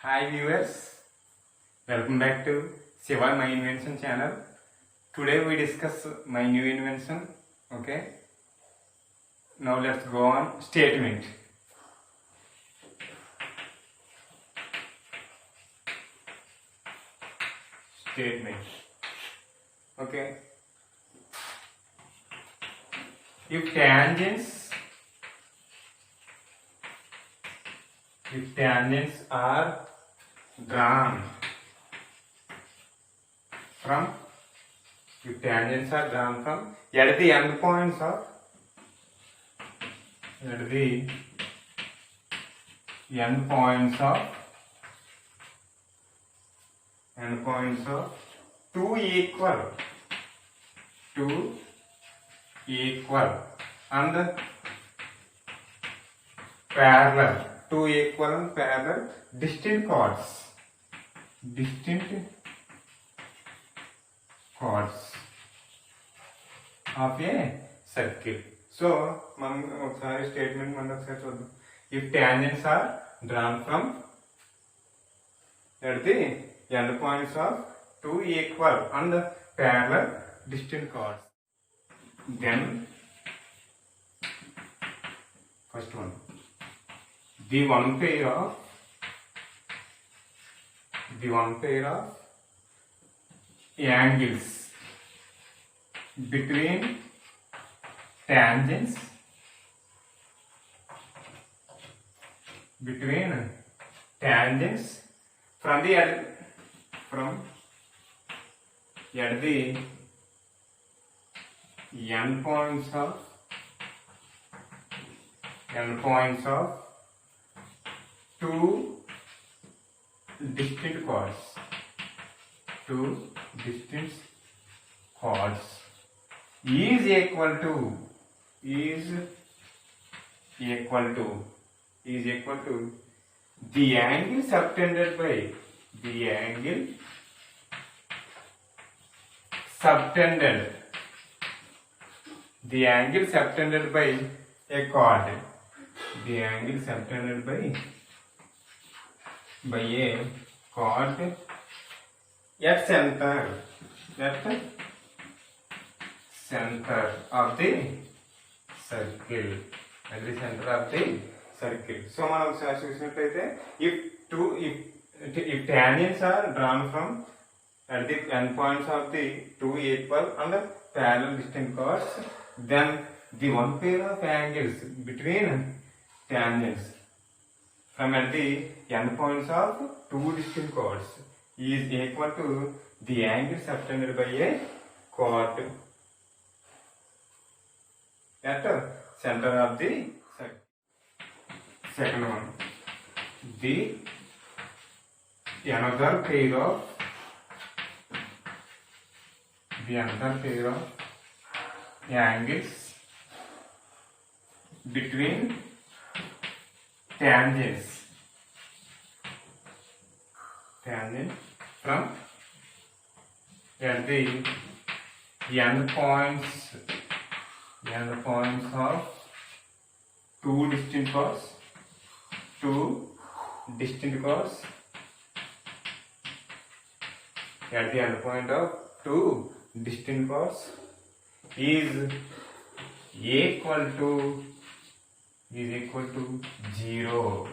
Hi viewers, welcome back to Shiva My Invention channel. Today we discuss my new invention. Okay, now let's go on statement. Okay, if tangents are drawn from at the endpoints of two equal and parallel distinct chords of a circle. So, statement if tangents are drawn from at the endpoints of two equal and parallel distinct chords, then first one, the one pair of angles between tangents from the endpoints of two distinct chords is equal to the angle subtended by a chord, at center of the circle. So మనం చూసినట్లయితే if tangents are drawn from at the endpoints of the two equal and parallel distinct chords, then the one pair of angles between tangents from at the endpoints of two distinct chords is equal to the angle subtended by a chord at center of the circle. Second one, the another pair of angles between tangents from at the endpoints of two distinct chords at the endpoint of two distinct chords is equal to 0.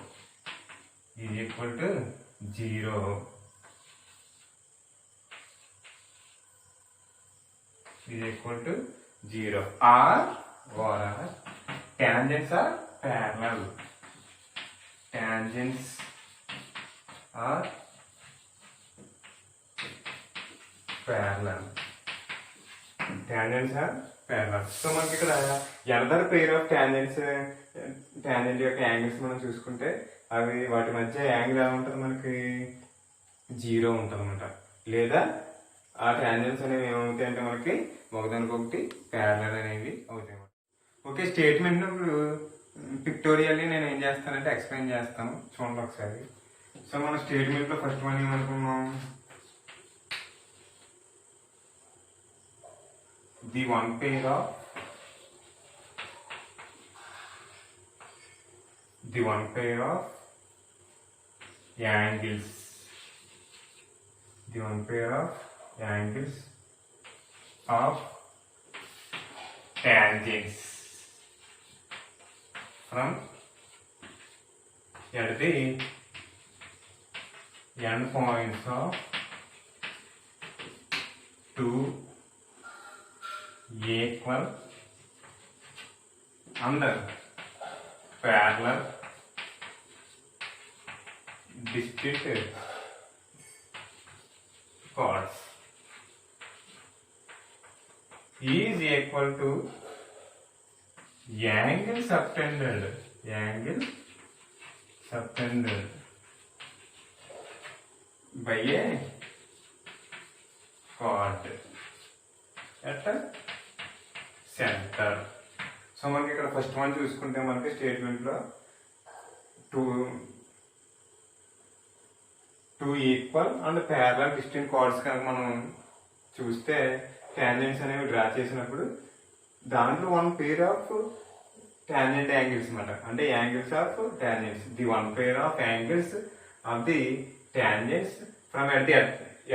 Or tangents are parallel. Tangents are parallel. So మనకి ఇక్కడ another pair of tangent యొక్క angles మనం చూసుకుంటే అవి వాటి మధ్య angle ఎలా ఉంటుంది, మనకి 0 ఉంటుంది అనమాట. లేదా ఆ టాంజెంట్స్ అనేవి ఏమవుతాయి అంటే మనకి ఒకదానికొకటి ప్యారలల్ అనేవి అవుతాయి. ఓకే, స్టేట్మెంట్ పిక్టోరియల్లీ నేను ఏం చేస్తానంటే ఎక్స్ప్లెయిన్ చేస్తాను, చూడండి ఒకసారి. సో మన స్టేట్మెంట్లో ఫస్ట్ వన్ ఏమనుకున్నాం, the one pair of angles, the one pair of angles of tangents from at the end points of two equal and parallel distinct chords is equal to angle subtended by a chord at center. So మనకి ఇక్కడ first one చూసుకుంటే మనకి స్టేట్మెంట్లో two equal and parallel distinct chords కనుక మనం చూస్తే tangents అనేవి draw చేసినప్పుడు దాంట్లో one pair of tangent angles అన్నమాట. అంటే angles of tangents, the one pair of angles of the tangents from at the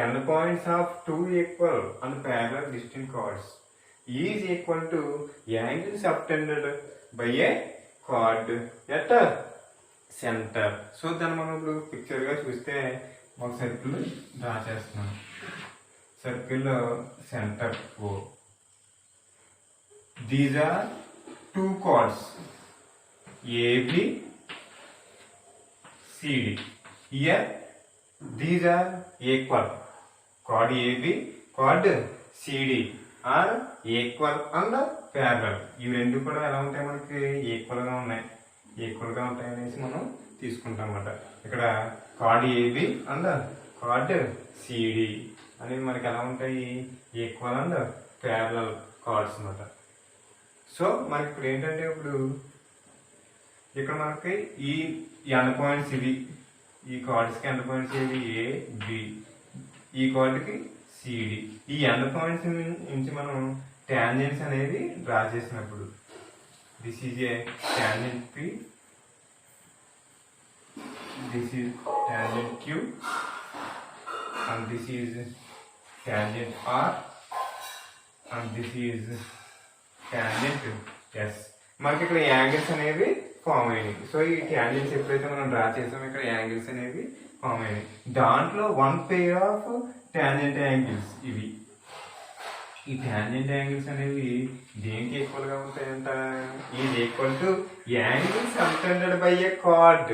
end points of two equal and parallel distinct chords is equal to angle subtended by a chord at center. So దాన్ని మనం ఇప్పుడు పిక్చర్గా చూస్తే ఒక circle draw చేస్తున్నాం. సర్కిల్లో centre O. These are two chords AB, CD. Here these are equal. Chord AB, chord CD are equal and parallel. ఈ రెండు కూడా ఎలా ఉంటాయి, మనకి ఈక్వల్ గా ఉంటాయి అనేసి మనం తీసుకుంటాం అన్నమాట. ఇక్కడ chord AB and chord CD అనేవి మనకి ఎలా ఉంటాయి, ఈక్వల్ అండ్ ప్యారలల్ కార్డ్స్ అన్నమాట. సో మనకి ఇప్పుడు ఏంటంటే, ఇప్పుడు ఇక్కడ మనకి ఈ ఎండ్ పాయింట్స్ ఇవి, ఈ కార్డ్స్కి ఎండ్ పాయింట్స్ ఇవి ఏ బి, ఈ కార్డ్కి సిడి. ఈ ఎండ్ పాయింట్స్ నుంచి మనం టాంజెంట్స్ అనేది డ్రా చేసినప్పుడు this is A tangent P, this is tangent Q and this is tangent R and this is tangent S. మనకి ఇక్కడ యాంగిల్స్ అనేవి ఫామ్ అయినాయి. సో ఈ టాంజెంట్స్ ఎప్పుడైతే మనం డ్రా చేసామో ఇక్కడ యాంగిల్స్ అనేవి ఫామ్ అయినాయి. దాంట్లో one pair of tangent angles ఇవి. ఈ టాంజెంట్ యాంగిల్స్ అనేవి దేనికి ఈక్వల్ గా ఉంటాయంట, is equal to angle subtended by a card.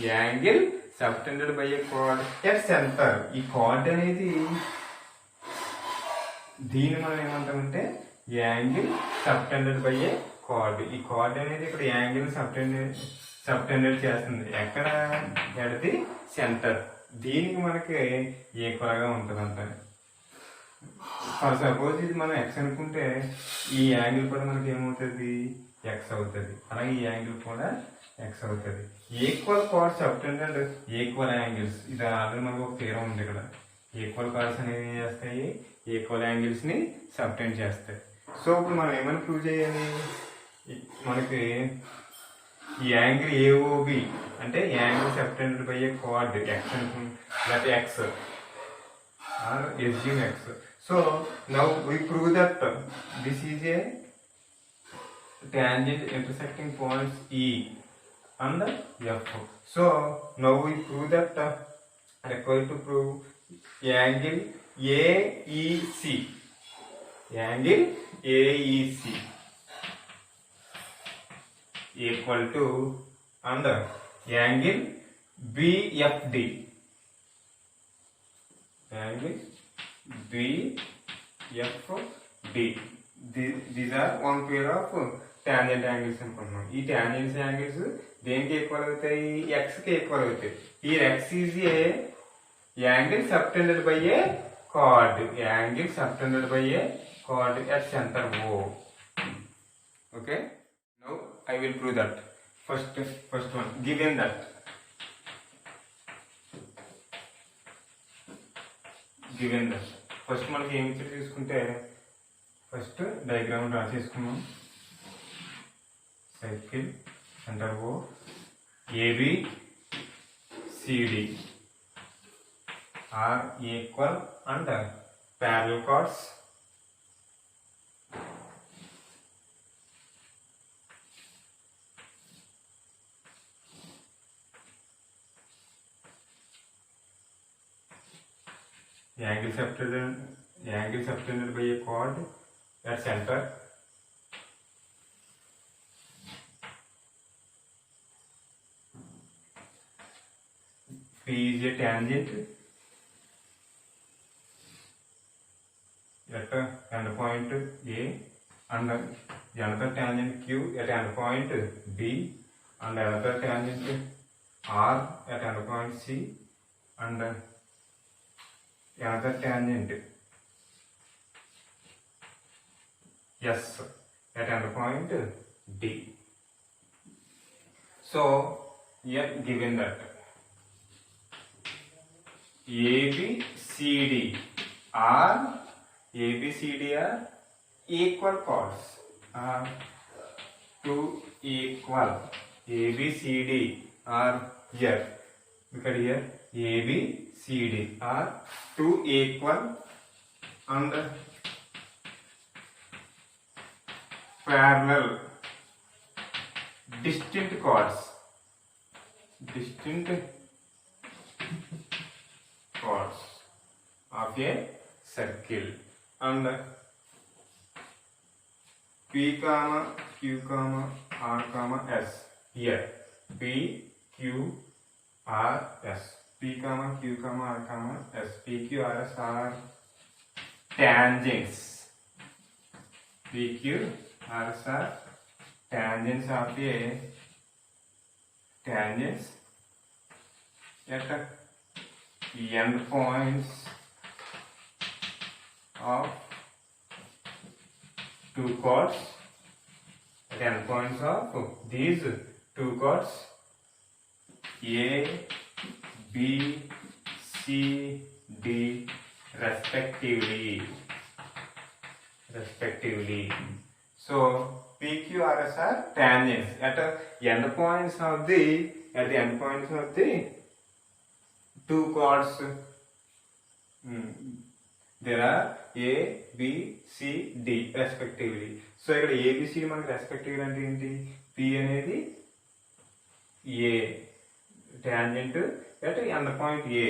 Angle subtended by a card at centre. ఈ కార్డ్ అనేది దీన్ని మనం ఏమంటామంటే angle subtended by a card. ఈ కార్డ్ అనేది ఇక్కడ యాంగిల్ సబ్టెండెడ్ చేస్తుంది. ఎక్కడ, ఎట్ ది సెంటర్. దీనికి మనకి ఈక్వల్ గా ఉంటుందంట. ఫర్ సపోజ్ ఇది మనం ఎక్స్ అనుకుంటే ఈ యాంగిల్ కూడా మనకి ఏమవుతుంది, ఎక్స్ అవుతుంది. అలాగే ఈ యాంగిల్ కూడా ఎక్స్ అవుతుంది. Equal cards subtended equal angles, ఇది ఆల్రెడీ మనకు ఒక పేరు ఉంది ఇక్కడ. ఈక్వల్ కార్డ్స్ అనేవి ఏం చేస్తాయి, ఈక్వల్ యాంగిల్స్ ని సబ్టెండ్ చేస్తాయి. సో ఇప్పుడు మనం ఏమైనా ప్రూవ్ చేయాలి, మనకి ఈ యాంగిల్ ఏఓబి అంటే angle subtended by a chord X లేకపోతే X or assume X. So now we prove that this is a tangent intersecting points E and F. So now we prove that required to prove angle AEC. Angle AEC equal to and angle BFD. Angle BFD. These are one pair of tangent angles అనుకున్నాం. ఈ tangents angles దేనికి equal అవుతాయి, X కి equal అవుతాయి. ఈ X is a angle subtended by a card. Angle subtended by a card at centre O. Okay, now I will prove that. First one given that first మనకి ఏమి తీసుకుంటే first diagram draw చేసుకున్నాం. Circle centre O, AB, CD are equal and parallel chords. Angle subtended by a chord at center. P is a tangent at endpoint A, and another tangent Q at endpoint B, and another tangent R at endpoint C, and another tangent S at endpoint D. So here given that ABCD are equal chords, are two equal. ABCD are here. Look at here. ABCD are two equal and parallel distinct chords. Of a circle, and P comma Q comma R comma S. Here P Q R S. P comma Q comma R comma S. P Q R S are tangents. P Q R S are tangents of a tangents at end points of two chords, at endpoints of these two chords A, B, C, D respectively. So PQRS are tangents at the endpoints of the two chords. There are A, B, C, D respectively. So ఇక్కడ ABC మనకి respectively అంటే ఏంటి? P అనేది A tangent at end point A,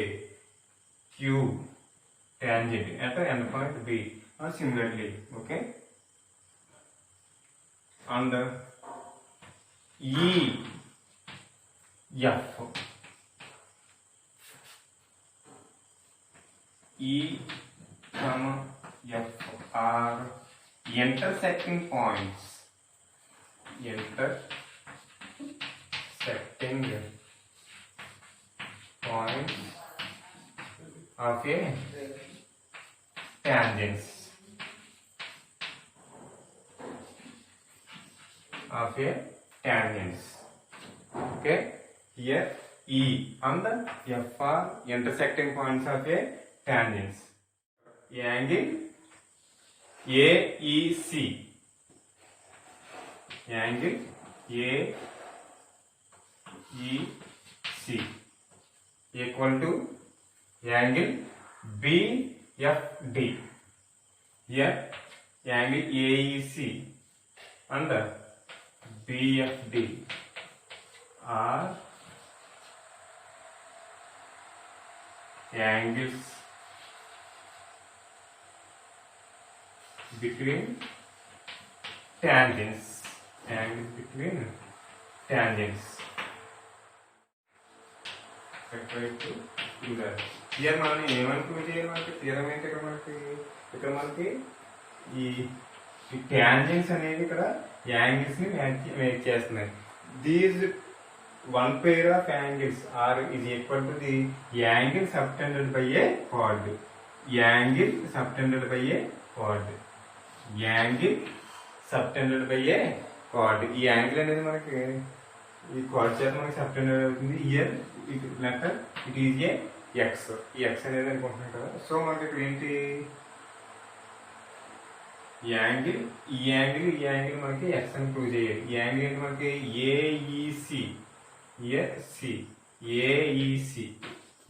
Q tangent at end point B, or similarly, okay? And E, F, E, F are intersecting points. Of a tangents. Okay, here E and F are intersecting points of a tangents. Angle AEC, angle AEC equal to angle BFD. Here angle AEC and BFD are angles between tangents. Here మనం ఏమనుకుని చేయాలి? మనకి theorem ఏంటి? ఇక్కడ మనకి ఈ tangents అనేవి ఇక్కడ angles ని మేక్ చేస్తున్నాయి. These one pair of angles are is equal to the angle subtended by a chord. Angle subtended by a chord. ఈ యాంగిల్ అనేది మనకి ఈ chord చేత మనకి సబ్టెండెడ్ అవుతుంది. Year letter it is a X. ఈ ఎక్స్ అనేది అనుకుంటున్నాం కదా. సో మనకి ఇక్కడ ఏంటి? ఈ యాంగిల్ మనకి ఎక్స్ అని ప్రూవ్ చేయాలి. ఈ యాంగిల్ ఏంటి మనకి? AEC, C AEC,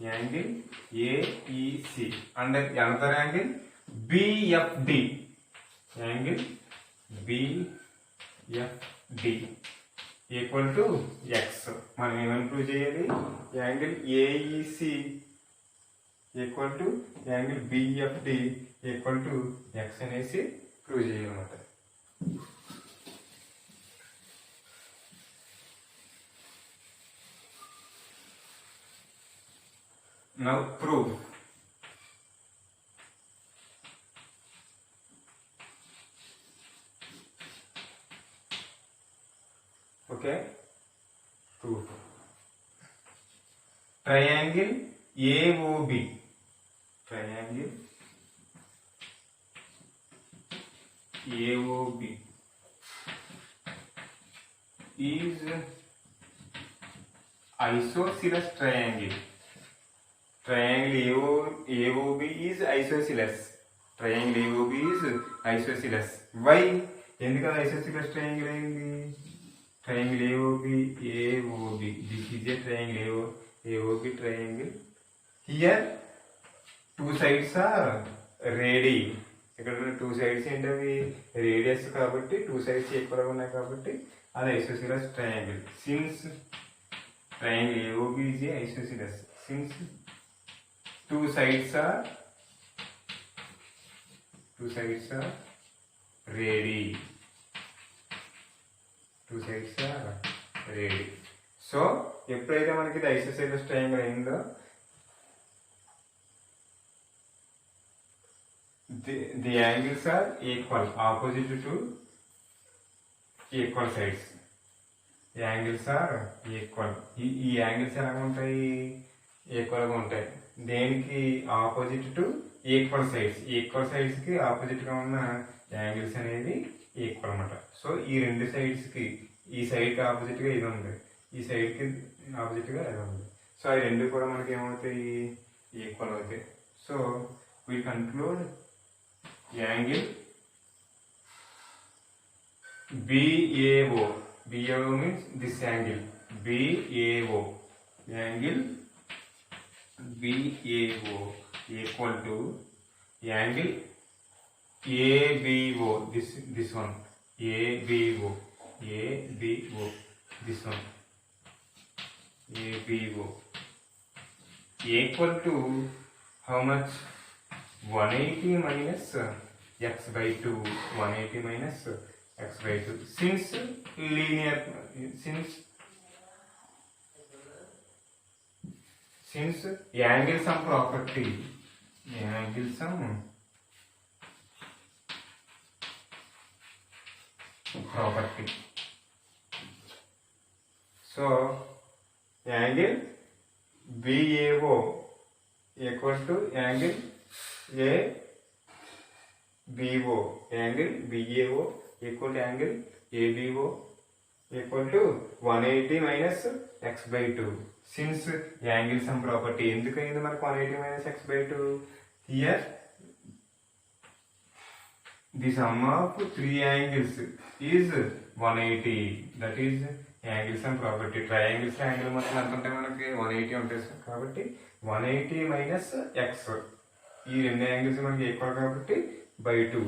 angle AEC, and another angle BFD, angle BFD equal to x. మనం ఏమని ప్రూవ్ చేయాలి? Angle AEC equal to angle BFD equal to x అనేసి ప్రూవ్ చేయాలన్నమాట. Now prove. Okay, prove. Triangle AOB, triangle AOB is isosceles triangle. Triangle AOB is isosceles. Triangle AOB is isosceles. Why? ఎందుకని isosceles triangle అయింది? Triangle AOB. This is a triangle AOB triangle. Here two sides are radii. ఇక్కడ two sides ఏంటవి? Radius కాబట్టి two sides ఈక్వల్గా ఉన్నాయి కాబట్టి అది isosceles triangle. Since triangle AOB is a isosceles, since two sides are radii. Two sides are radii. So ఎప్పుడైతే మనకి ఇది ఐసోసిలస్ ట్రయాంగిల్ అయిందో the angles are equal, opposite to equal sides. The angles are equal. ఈ angles ఎలా ఉంటాయి? ఈక్వల్గా ఉంటాయి. దేనికి? Opposite to equal sides. Equal సైడ్స్కి ఆపోజిట్గా ఉన్న యాంగిల్స్ అనేది ఈక్వల్ అనమాట. సో ఈ రెండు సైడ్స్కి, ఈ సైడ్కి ఆపోజిట్గా ఇది ఉంది, ఈ సైడ్కి ఆపోజిట్గా ఇది ఉంది. సో ఈ రెండు కూడా మనకి ఏమవుతాయి? ఈక్వల్ అవుతాయి. So we conclude angle BAO. BAO means this angle. BAO. Angle BAO equal to angle ABO. This one. ABO. This one. ABO equal to how much? 180 minus x by 2. 180 minus x by 2. Since linear, since angle sum property, angle sum property. So angle BAO equal to angle ABO. Angle BAO equal to angle ABO equal to 180 minus x by 2. Since angle sum property, ఎందుకైంది మనకు 180 minus x by 2? Here the sum of three angles is 180. That is angle sum property. Triangles angle మొత్తం ఎంత ఉంటాయి? మనకి 180 ఉంటాయి కాబట్టి 180 minus x. ఈ రెండు angles మనకి ఈక్వల్ కాబట్టి by 2.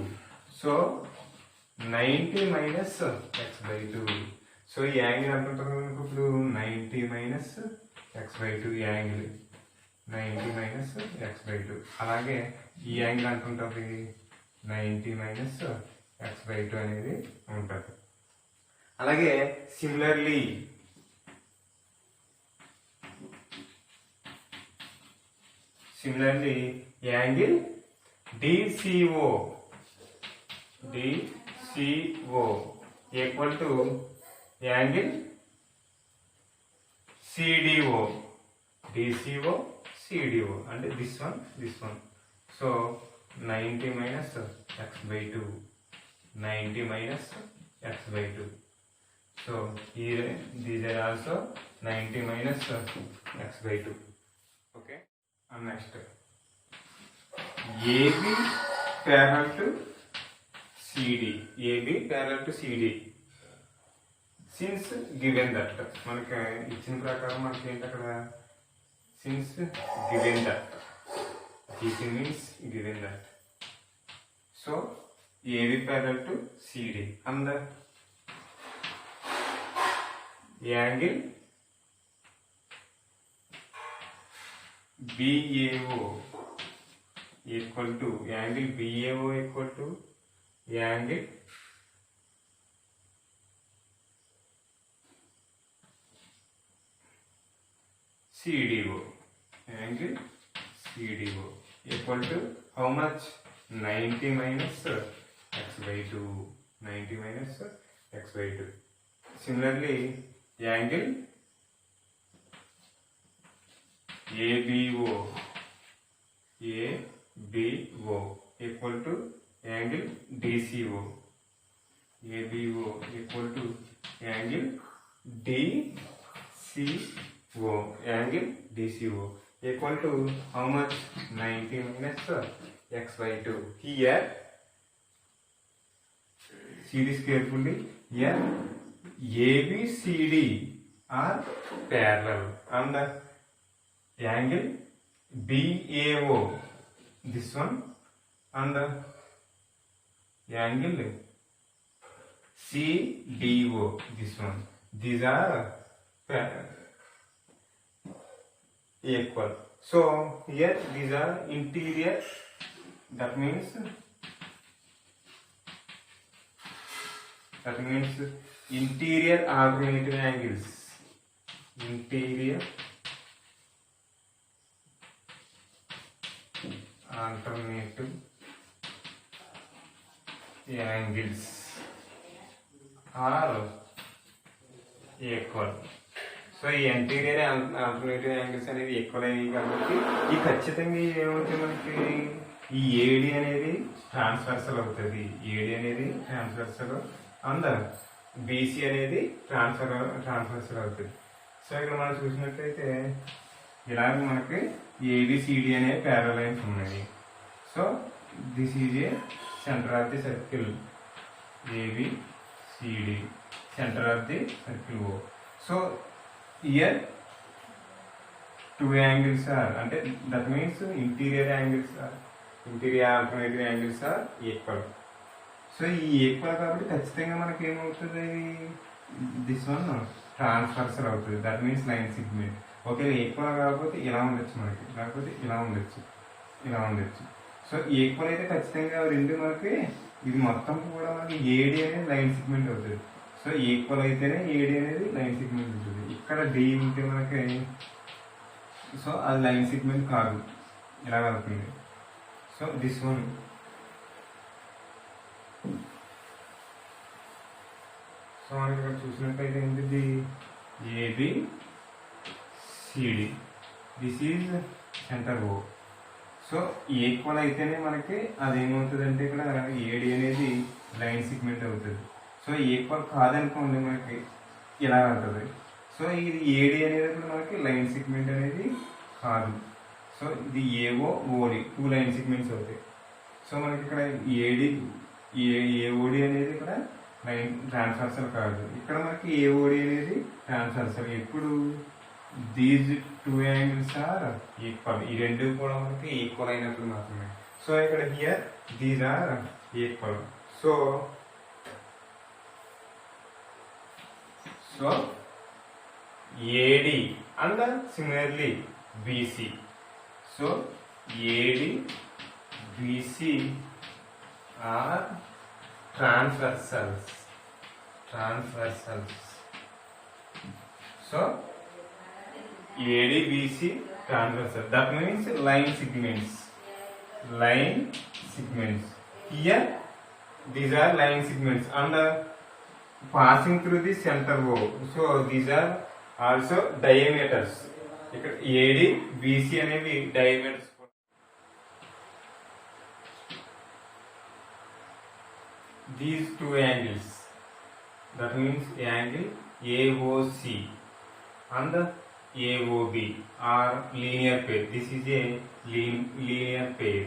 So 90 minus x by 2. So ఈ యాంగిల్ ఎంత ఉంటుంది మనకు ఇప్పుడు? 90 minus x by 2. ఈ యాంగిల్ 90 minus x by 2. అలాగే ఈ యాంగిల్ ఎంత ఉంటుంది? 90 minus x by 2 అనేది ఉంటుంది. అలాగే similarly angle DCO equal to angle CDO. DCO CDO and this one. So 90 minus x by 2. 90 minus x by 2. So here these are also 90 minus x by 2. Okay. And next AB parallel to CD. AB parallel to CD. Since given that మనకి ఇచ్చిన ప్రకారం మనకి ఏంటి అక్కడ since given that GC means given that. So AB parallel to CD and the angle BAO equal to angle BAO equal to angle CDO. Angle CDO equal to how much? 90 minus x by 2. 90 minus x by 2. Similarly, angle ABO equal to angle DCO. ABO equal to angle DCO. Angle DCO equal to how much? 90 minus x by 2. Here, see this carefully. Here, ABCD are parallel and the angle BAO, this one, and the angle CDO, this one. These are parallel. Equal. So here these are interior, that means interior alternative angles. Interior alternative angles are equal. So ఈ interior alternative angles అనేవి equal అయినాయి కాబట్టి ఈ ఖచ్చితంగా ఏమవుతుంది మనకి ఈ AD అనేది ట్రాన్స్వర్సల్ అవుతుంది. ఏడి అనేది ట్రాన్స్వర్సల్ అండ్ బీసీ అనేది ట్రాన్స్వర్సల్ అవుతుంది. సో ఇక్కడ మనం చూసినట్లయితే ఇలాగ మనకి ఏబిసిడి అనే ప్యారలైన్స్ ఉన్నాయి. So this is a centre of the circle ABCD, centre of the circle O. So here two angles are, అంటే that means interior alternative angles are equal. So ఈ ఈక్వల్ కాబట్టి ఖచ్చితంగా మనకి ఏమవుతుంది, దిస్ వన్ ట్రాన్స్వర్సల్ అవుతుంది. That means line segment. Okay, equal కాకపోతే ఇలా ఉండొచ్చు మనకి, లేకపోతే ఇలా ఉండొచ్చు, ఇలా ఉండొచ్చు. సో ఈక్వల్ అయితే ఖచ్చితంగా రెండు మనకి ఇది మొత్తం కూడా మనకి ఏడి అనేది లైన్ సెగ్మెంట్ అవుతుంది. సో ఈక్వల్ అయితేనే ఏడి అనేది లైన్ సెగ్మెంట్ ఉంటుంది. ఇక్కడ డి ఉంటే మనకి సో అది లైన్ సెగ్మెంట్ కాదు, ఇలా వెళ్తుంది. సో దిస్ వన్ సో మనకి ఇక్కడ చూసినట్లయితే ఏంటిది ABCD, this is centre O. So equal అయితేనే మనకి అదేమవుతుంది అంటే ఇక్కడ ఏడి అనేది లైన్ సెగ్మెంట్ అవుతుంది. సో ఈక్వల్ కాదనుకోండి మనకి ఇలా ఉంటుంది. సో ఇది ఏడి అనేది కూడా మనకి లైన్ సెగ్మెంట్ అనేది కాదు. సో ఇది ఏఓ ఓడి టూ లైన్ సెగ్మెంట్స్ అవుతాయి. సో మనకి ఇక్కడ ఏఓడి అనేది ఇక్కడ లైన్ ట్రాన్స్వర్సల్ కాదు. ఇక్కడ మనకి ఏఓడి అనేది ట్రాన్స్వర్సల్. ఎప్పుడు these two angles are equal, ఈ రెండు కూడా మనకి ఈక్వల్ అయినప్పుడు మాత్రమే. సో ఇక్కడ here these are equal. So AD and similarly BC. So AD, BC are transversals. So AD, BC transversal. That means line segments. Here these are line segments and passing through the center O. So these are also diameters. ఇక్కడ AD, BC అనేవి diameters. These two angles, that means angle AOC and AOB are linear pair. This is a linear pair.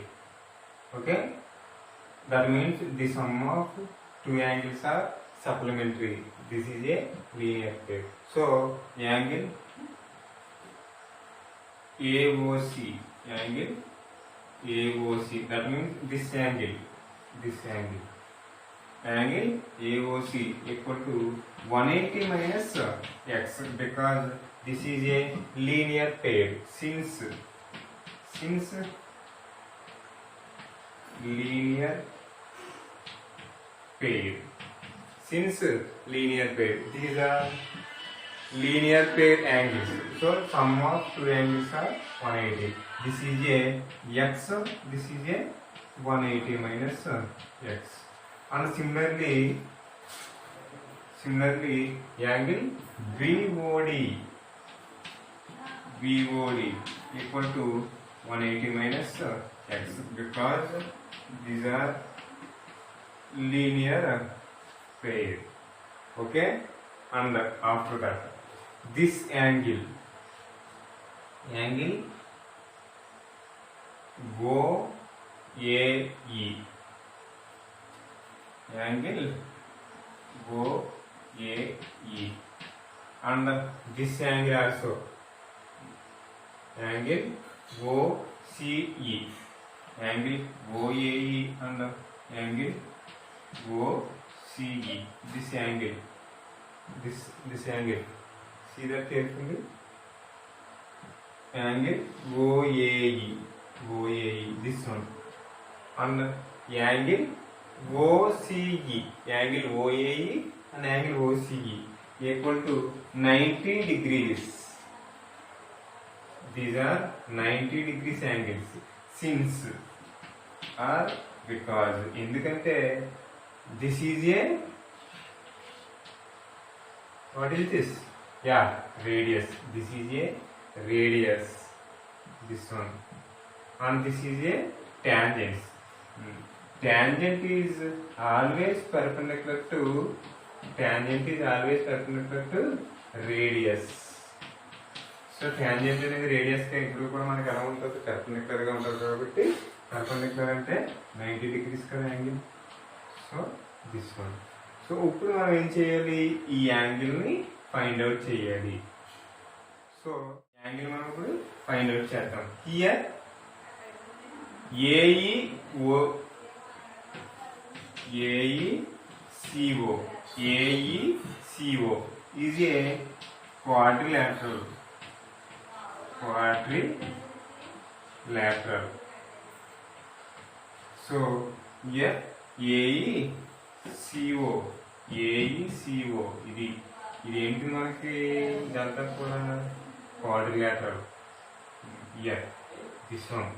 Okay, that means the sum of two angles are supplementary. This is a linear pair. So angle AOC, angle AOC, that means this angle AOC equal to 180 minus x, because this is a linear pair. Since linear pair, these are linear pair angles, so sum of two angles are 180. This is a x, this is a 180 minus x. And similarly angle BOD equal to 180 minus x, because these are linear pair. Okay, and after that this angle OAE, angle OAE, and this angle also angle OCE, angle OAE and angle OCE. This angle, see that carefully, angle OAE, this one, and angle OCE, angle OAE and angle OCE equal to 90 degrees. These are 90 degrees angles. Since or because, ఎందుకంటే this is a, what is this? Yeah, radius. This is a radius, this one, and this is a tangent. Tangent is always perpendicular to radius. So tangent అనేది radius కి ఇప్పుడు కూడా మనకి ఎలా ఉంటుంది, perpendicular గా ఉంటుంది కాబట్టి పర్పెండిక్యులర్ అంటే 90 డిగ్రీస్ కదా angle. So this one. So ఇప్పుడు మనం ఏం చేయాలి, ఈ యాంగిల్ ని ఫైండ్ అవుట్ చేయాలి. సో యాంగిల్ మనం ఇప్పుడు ఫైండ్ అవుట్ చేద్దాం. Here AECO is a quadrilateral. So here AECO ఇది ఏంటి మనకి, ఇదంతా కూడా quadrilateral. Here this one,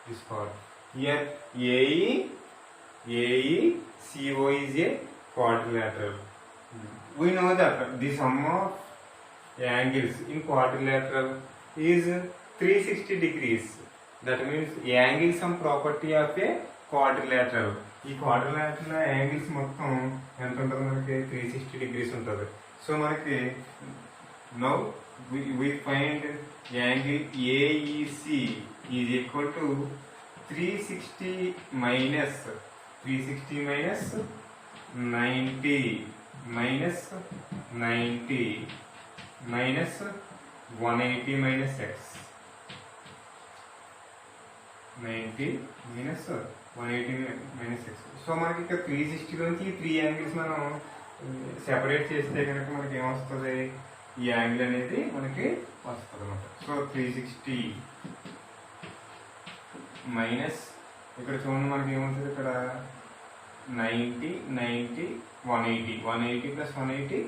this part. Here AECO is a quadrilateral. We know that the sum of angles in quadrilateral is 360 degrees. That means angle sum property of a quadrilateral. ఈ quadrilateral angles మొత్తం ఎంత ఉంటుంది మనకి, 360 degrees ఉంటుంది. So మనకి now we find angle AEC is equal to 360 minus 90 minus 180 minus x. 90 minus 180 minus x. So మనకి ఇక్కడ 360 నుంచి 3 యాంగిల్స్ మనం సెపరేట్ చేస్తే కనుక మనకి ఏమొస్తుంది, ఈ యాంగిల్ అనేది మనకి వస్తుంది అనమాట. సో 360 మైనస్, ఇక్కడ చూడండి మనకి ఏమవుతుంది, ఇక్కడ 90 180 plus 180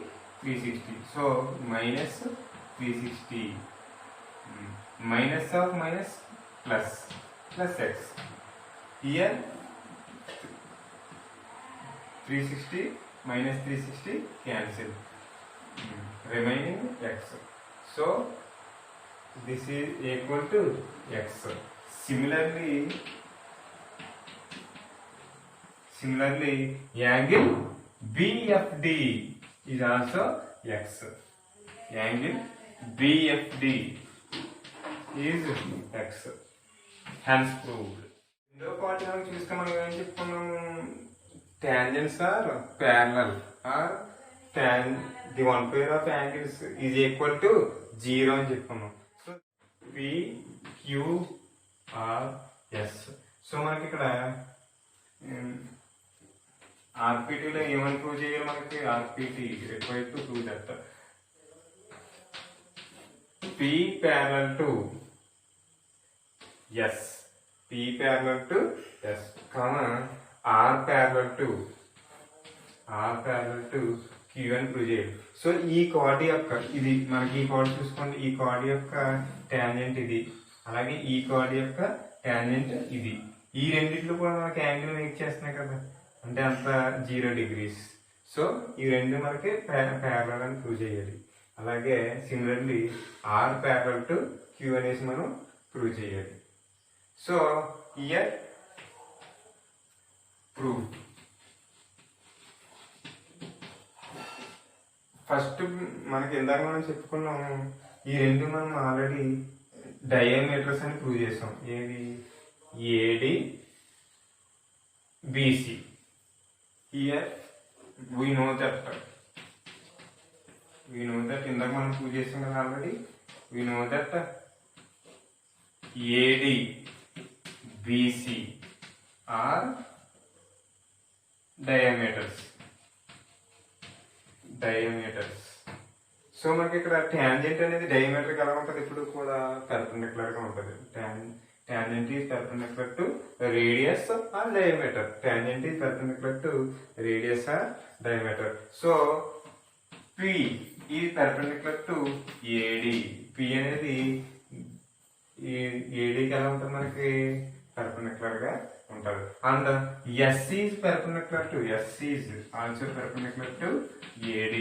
360. So minus 360 minus of minus plus x. Here 360 minus 360 cancel, remaining x. So this is equal to x. Similarly angle BFD is also x. Angle BFD is x. Hence proved. రెండో part మనం చూస్తే మనం ఏం చెప్పుకున్నాము, tangents are parallel or the one pair of angles is equal to 0 అని చెప్పుకున్నాం. So P Q R S. So మనకి ఇక్కడ ఆర్పిటిలో ఏమని ప్రూవ్ చేయాలి? మనకి RPT required to prove that P parallel to S, P parallel to S, R parallel to Q అని prove చేయాలి. సో ఈ కార్డ్ యొక్క ఇది మనకి ఈ కార్డ్ చూసుకోండి, ఈ కార్డ్ యొక్క టాంజెంట్ ఇది, అలాగే ఈ కార్డ్ యొక్క టాంజెంట్ ఇది. ఈ రెండిట్లో కూడా మనకి యాంగిల్ మేక్ చేస్తున్నాయి కదా, అంటే అంత 0 degrees. సో ఈ రెండు మనకి ప్యారలల్ అని ప్రూవ్ చేయాలి. అలాగే similarly R parallel to Q అనేసి మనం ప్రూవ్ చేయాలి. So year prove. ఫస్ట్ మనకి ఇందాక మనం చెప్పుకున్నాము, ఈ రెండు మనం ఆల్రెడీ డయామీటర్స్ అని ప్రూవ్ చేసాం. ఏది? AD BC. Here we know that ఇందాక మనం ప్రూవ్ చేసాం కదా already. we know that AD BC are diameters. So మనకి ఇక్కడ టాంజెంట్ అనేది డయామీటర్ ఎలా ఉంటుంది? ఇప్పుడు కూడా పెర్పెండిక్యులర్ గా ఉంటుంది. Tangent is perpendicular to radius or diameter. Tangent is perpendicular to radius or diameter. So P is perpendicular to AD. P అనేది AD కి ఎలా ఉంటుంది? మనకి perpendicular గా ఉంటుంది. And S is perpendicular to also perpendicular to AD.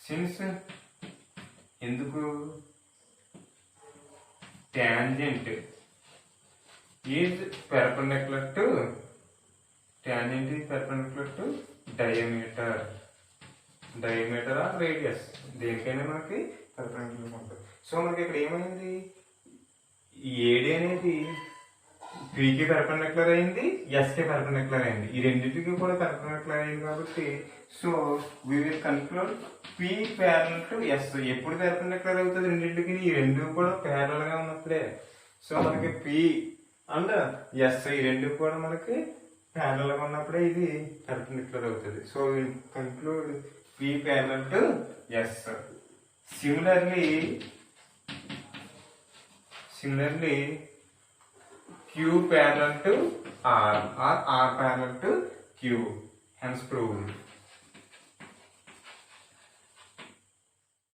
Since ఎందుకు? Tangent is perpendicular to diameter or radius. దేనికైనా మనకి పర్పెండిక్యులర్ ఉంటుంది. సో మనకి ఇక్కడ ఏమైంది? AD అనేది P కి పర్పెండిక్యులర్ అయింది, S కి పర్పెండిక్యులర్ అయింది. ఈ రెండింటికి కూడా పర్పెండిక్యులర్ అయింది కాబట్టి so we will conclude P parallel to S. ఎప్పుడు పర్పెండిక్యులర్ అవుతుంది రెండింటికి? ఈ రెండు కూడా ప్యారలల్ గా ఉన్నప్పుడే. సో మనకి P అండ్ S ఈ రెండు కూడా మనకి ప్యారలల్ గా ఉన్నప్పుడే ఇది పర్పెండిక్యులర్ అవుతుంది. So we conclude P parallel to S. Similarly Q parallel to R or R parallel to Q. Hence proved.